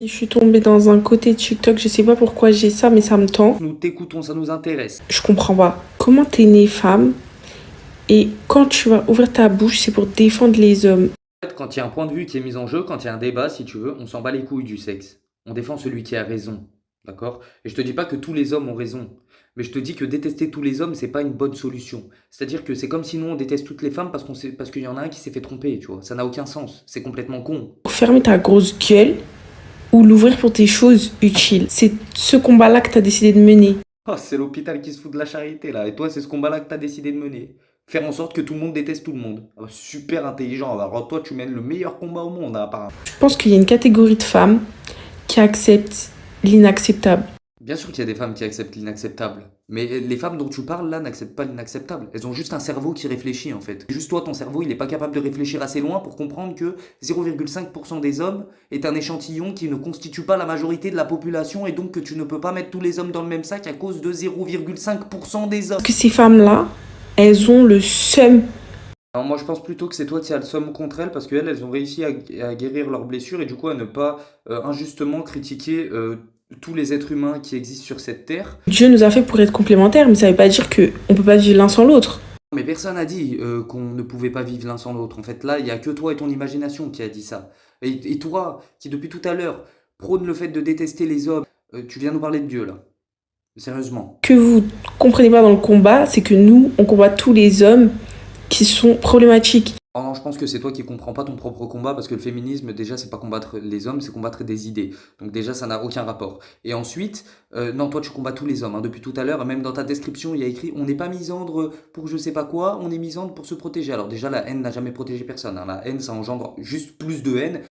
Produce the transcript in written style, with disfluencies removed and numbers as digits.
Je suis tombée dans un côté TikTok, je sais pas pourquoi j'ai ça, mais ça me tend. Nous t'écoutons, ça nous intéresse. Je comprends pas. Comment t'es née femme et quand tu vas ouvrir ta bouche, c'est pour défendre les hommes. En fait, quand il y a un point de vue qui est mis en jeu, quand il y a un débat, si tu veux, on s'en bat les couilles du sexe. On défend celui qui a raison. D'accord? Et je te dis pas que tous les hommes ont raison. Mais je te dis que détester tous les hommes, c'est pas une bonne solution. C'est-à-dire que c'est comme si nous on déteste toutes les femmes parce qu'il y en a un qui s'est fait tromper, tu vois. Ça n'a aucun sens. C'est complètement con. Fermer ta grosse gueule ou l'ouvrir pour tes choses utiles. C'est ce combat-là que t'as décidé de mener. Oh, c'est l'hôpital qui se fout de la charité là. Et toi, c'est ce combat-là que t'as décidé de mener. Faire en sorte que tout le monde déteste tout le monde. Ah bah, super intelligent. Alors toi, tu mènes le meilleur combat au monde, hein, apparemment. Je pense qu'il y a une catégorie de femmes qui acceptent l'inacceptable. Bien sûr qu'il y a des femmes qui acceptent l'inacceptable. Mais les femmes dont tu parles là n'acceptent pas l'inacceptable. Elles ont juste un cerveau qui réfléchit en fait. Juste toi, ton cerveau, il n'est pas capable de réfléchir assez loin pour comprendre que 0,5% des hommes est un échantillon qui ne constitue pas la majorité de la population et donc que tu ne peux pas mettre tous les hommes dans le même sac à cause de 0,5% des hommes. Parce que ces femmes-là, elles ont le seum. Alors moi je pense plutôt que c'est toi qui as le somme contre elles parce qu'elles, elles ont réussi à guérir leurs blessures et du coup à ne pas injustement critiquer tous les êtres humains qui existent sur cette terre. Dieu nous a fait pour être complémentaires, mais ça veut pas dire qu'on peut pas vivre l'un sans l'autre. Mais personne n'a dit qu'on ne pouvait pas vivre l'un sans l'autre. En fait, là, il n'y a que toi et ton imagination qui a dit ça. Et toi, qui depuis tout à l'heure prône le fait de détester les hommes, tu viens nous parler de Dieu, là. Sérieusement. Que vous comprenez pas dans le combat, c'est que nous, on combat tous les hommes qui sont problématiques. Oh non, je pense que c'est toi qui comprends pas ton propre combat parce que le féminisme, déjà, c'est pas combattre les hommes, c'est combattre des idées. Donc déjà, ça n'a aucun rapport. Et ensuite, non, toi, tu combats tous les hommes. Hein. Depuis tout à l'heure, même dans ta description, il y a écrit, on n'est pas misandre pour je sais pas quoi, on est misandre pour se protéger. Alors déjà, la haine n'a jamais protégé personne. Hein. La haine, ça engendre juste plus de haine.